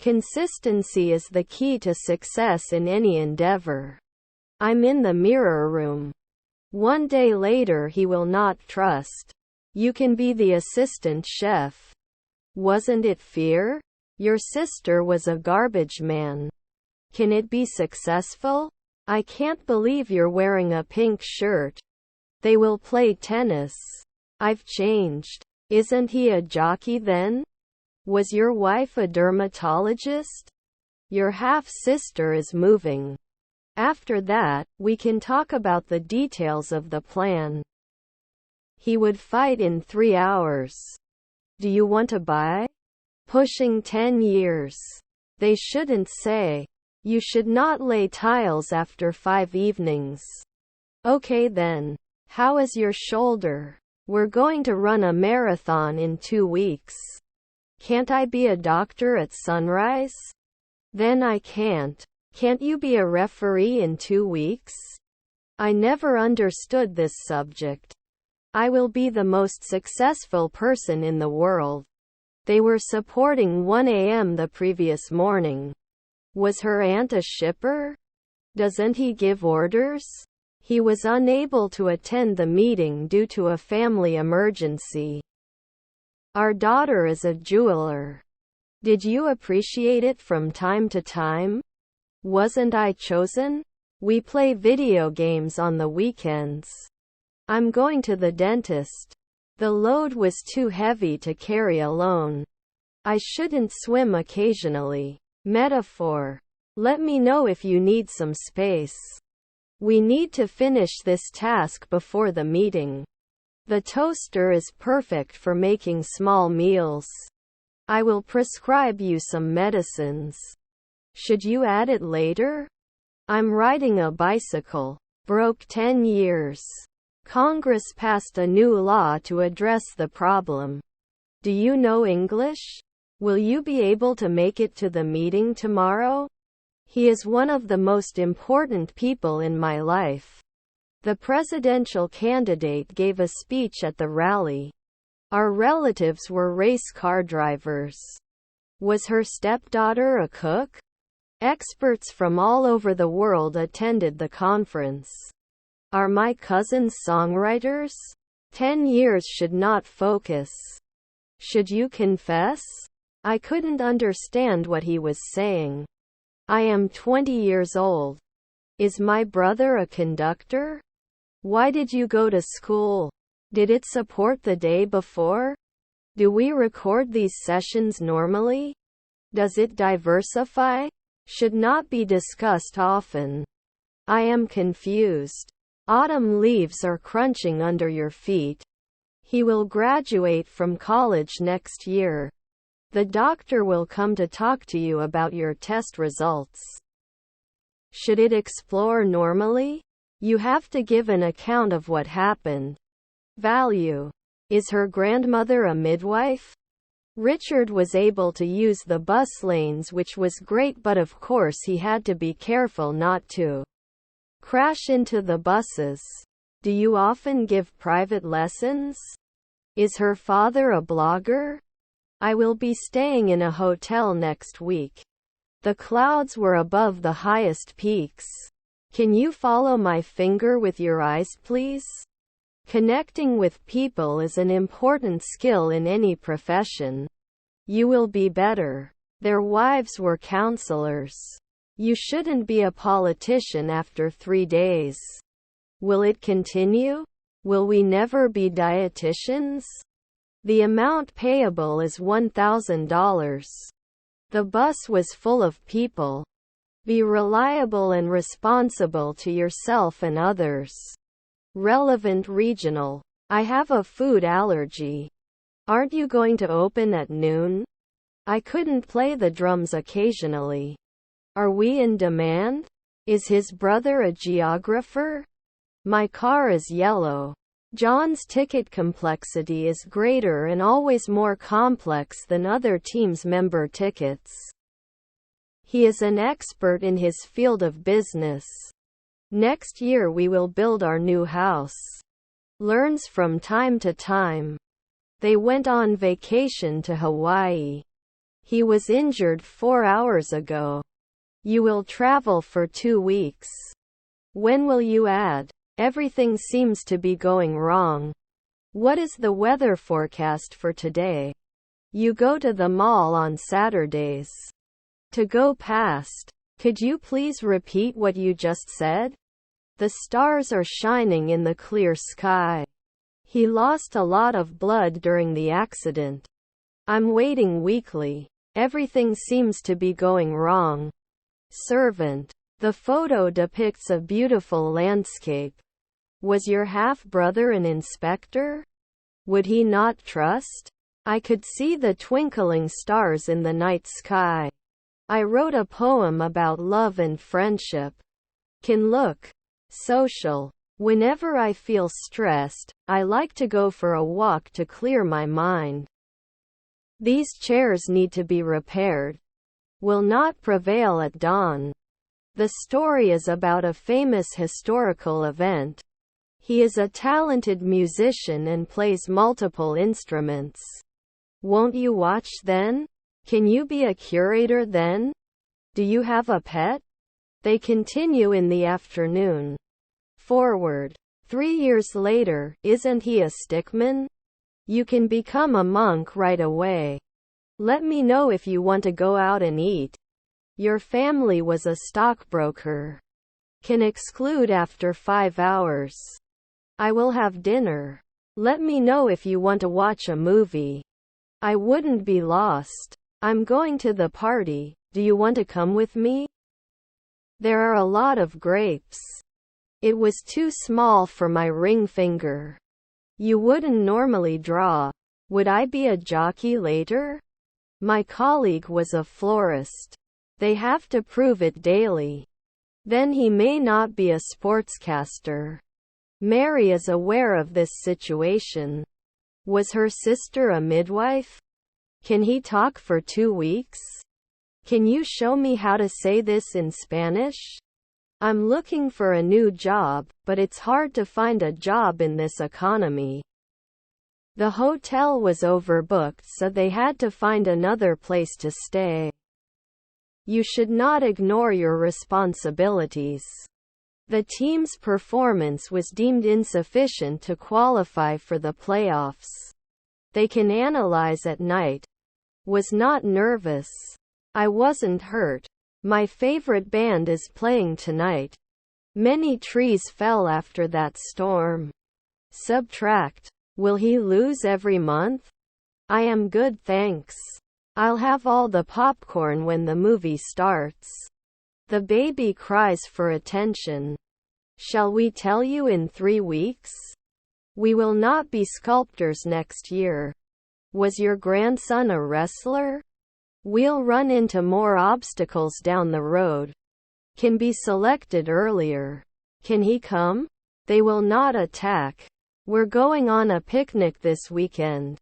Consistency is the key to success in any endeavor. I'm in the mirror room. One day later he will not trust. You can be the assistant chef. Wasn't it fear? Your sister was a garbage man. Can it be successful? I can't believe you're wearing a pink shirt. They will play tennis. I've changed. Isn't he a jockey then? Was your wife a dermatologist? Your half-sister is moving. After that, we can talk about the details of the plan. He would fight in 3 hours. Do you want to buy? Pushing 10 years. They shouldn't say. You should not lay tiles after 5 evenings. Okay then. How is your shoulder? We're going to run a marathon in 2 weeks. Can't I be a doctor at sunrise? Then I can't. Can't you be a referee in 2 weeks? I never understood this subject. I will be the most successful person in the world. They were supporting 1 a.m. the previous morning. Was her aunt a shipper? Doesn't he give orders? He was unable to attend the meeting due to a family emergency. Our daughter is a jeweler. Did you appreciate it from time to time? Wasn't I chosen? We play video games on the weekends. I'm going to the dentist. The load was too heavy to carry alone. I shouldn't swim occasionally. Metaphor. Let me know if you need some space. We need to finish this task before the meeting. The toaster is perfect for making small meals. I will prescribe you some medicines. Should you add it later? I'm riding a bicycle. Broke 10 years. Congress passed a new law to address the problem. Do you know English? Will you be able to make it to the meeting tomorrow? He is one of the most important people in my life. The presidential candidate gave a speech at the rally. Our relatives were race car drivers. Was her stepdaughter a cook? Experts from all over the world attended the conference. Are my cousins songwriters? 10 years should not focus. Should you confess? I couldn't understand what he was saying. I am 20 years old. Is my brother a conductor? Why did you go to school? Did it support the day before? Do we record these sessions normally? Does it diversify? Should not be discussed often. I am confused. Autumn leaves are crunching under your feet. He will graduate from college next year. The doctor will come to talk to you about your test results. Should it explore normally? You have to give an account of what happened. Value. Is her grandmother a midwife? Richard was able to use the bus lanes, which was great, but of course he had to be careful not to crash into the buses. Do you often give private lessons? Is her father a blogger? I will be staying in a hotel next week. The clouds were above the highest peaks. Can you follow my finger with your eyes, please? Connecting with people is an important skill in any profession. You will be better. Their wives were counselors. You shouldn't be a politician after 3 days. Will it continue? Will we never be dietitians? The amount payable is $1,000. The bus was full of people. Be reliable and responsible to yourself and others. Relevant regional. I have a food allergy. Aren't you going to open at noon? I couldn't play the drums occasionally. Are we in demand? Is his brother a geographer? My car is yellow. John's ticket complexity is greater and always more complex than other teams' member tickets. He is an expert in his field of business. Next year we will build our new house. Learns from time to time. They went on vacation to Hawaii. He was injured 4 hours ago. You will travel for 2 weeks. When will you add? Everything seems to be going wrong. What is the weather forecast for today? You go to the mall on Saturdays. To go past. Could you please repeat what you just said? The stars are shining in the clear sky. He lost a lot of blood during the accident. I'm waiting weekly. Everything seems to be going wrong. Servant. The photo depicts a beautiful landscape. Was your half-brother an inspector? Would he not trust? I could see the twinkling stars in the night sky. I wrote a poem about love and friendship. Can look. Social. Whenever I feel stressed, I like to go for a walk to clear my mind. These chairs need to be repaired. Will not prevail at dawn. The story is about a famous historical event. He is a talented musician and plays multiple instruments. Won't you watch then? Can you be a curator then? Do you have a pet? They continue in the afternoon. Forward. 3 years later, isn't he a stickman? You can become a monk right away. Let me know if you want to go out and eat. Your family was a stockbroker. Can exclude after 5 hours. I will have dinner. Let me know if you want to watch a movie. I wouldn't be lost. I'm going to the party. Do you want to come with me? There are a lot of grapes. It was too small for my ring finger. You wouldn't normally draw. Would I be a jockey later? My colleague was a florist. They have to prove it daily. Then he may not be a sportscaster. Mary is aware of this situation. Was her sister a midwife? Can he talk for 2 weeks? Can you show me how to say this in Spanish? I'm looking for a new job, but it's hard to find a job in this economy. The hotel was overbooked, so they had to find another place to stay. You should not ignore your responsibilities. The team's performance was deemed insufficient to qualify for the playoffs. They can analyze at night. Was not nervous. I wasn't hurt. My favorite band is playing tonight. Many trees fell after that storm. Subtract. Will he lose every month? I am good, thanks. I'll have all the popcorn when the movie starts. The baby cries for attention. Shall we tell you in 3 weeks? We will not be sculptors next year. Was your grandson a wrestler? We'll run into more obstacles down the road. Can be selected earlier. Can he come? They will not attack. We're going on a picnic this weekend.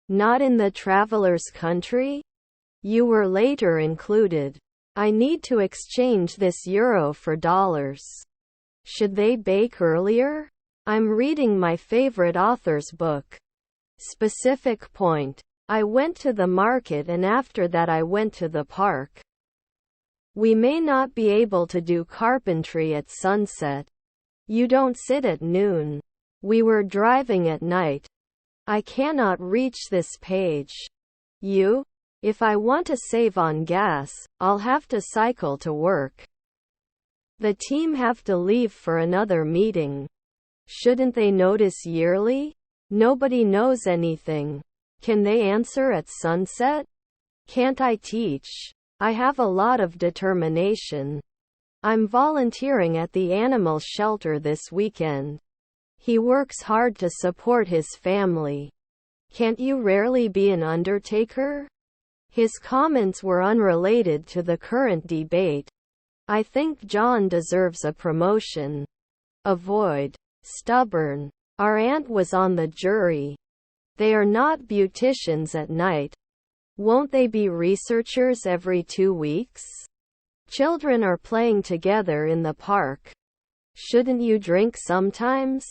Not in the traveler's country? You were later included. I need to exchange this euro for dollars. Should they bake earlier? I'm reading my favorite author's book. Specific point. I went to the market and after that I went to the park. We may not be able to do carpentry at sunset. You don't sit at noon. We were driving at night. I cannot reach this page. You? If I want to save on gas, I'll have to cycle to work. The team have to leave for another meeting. Shouldn't they notice yearly? Nobody knows anything. Can they answer at sunset? Can't I teach? I have a lot of determination. I'm volunteering at the animal shelter this weekend. He works hard to support his family. Can't you rarely be an undertaker? His comments were unrelated to the current debate. I think John deserves a promotion. Avoid. Stubborn. Our aunt was on the jury. They are not beauticians at night. Won't they be researchers every 2 weeks? Children are playing together in the park. Shouldn't you drink sometimes?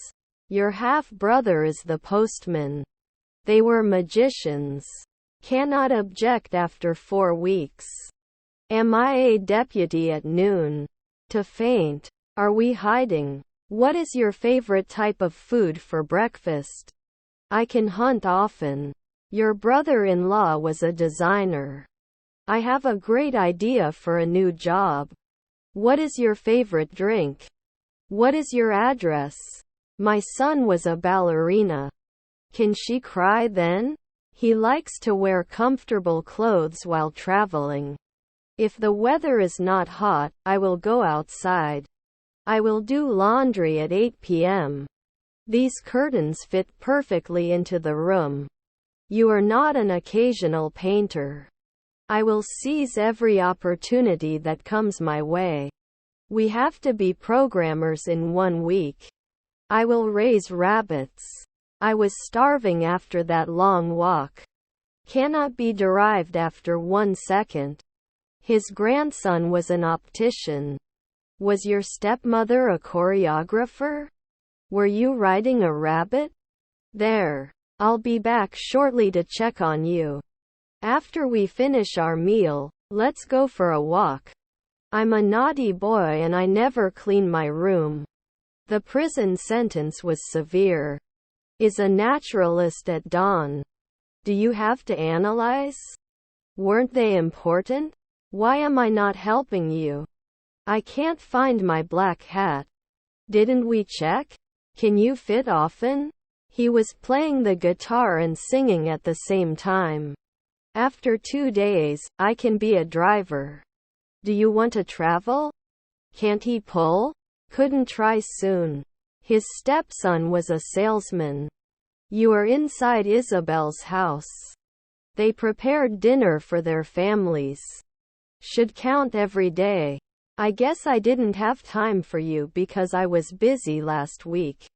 Your half-brother is the postman. They were magicians. Cannot object after 4 weeks. Am I a deputy at noon? To faint. Are we hiding? What is your favorite type of food for breakfast? I can hunt often. Your brother-in-law was a designer. I have a great idea for a new job. What is your favorite drink? What is your address? My son was a ballerina. Can she cry then? He likes to wear comfortable clothes while traveling. If the weather is not hot, I will go outside. I will do laundry at 8 p.m. These curtains fit perfectly into the room. You are not an occasional painter. I will seize every opportunity that comes my way. We have to be programmers in 1 week. I will raise rabbits. I was starving after that long walk. Cannot be derived after 1 second. His grandson was an optician. Was your stepmother a choreographer? Were you riding a rabbit? There. I'll be back shortly to check on you. After we finish our meal, let's go for a walk. I'm a naughty boy and I never clean my room. The prison sentence was severe. Is a naturalist at dawn. Do you have to analyze? Weren't they important? Why am I not helping you? I can't find my black hat. Didn't we check? Can you fit often? He was playing the guitar and singing at the same time. After 2 days, I can be a driver. Do you want to travel? Can't he pull? Couldn't try soon. His stepson was a salesman. You are inside Isabel's house. They prepared dinner for their families. Should count every day. I guess I didn't have time for you because I was busy last week.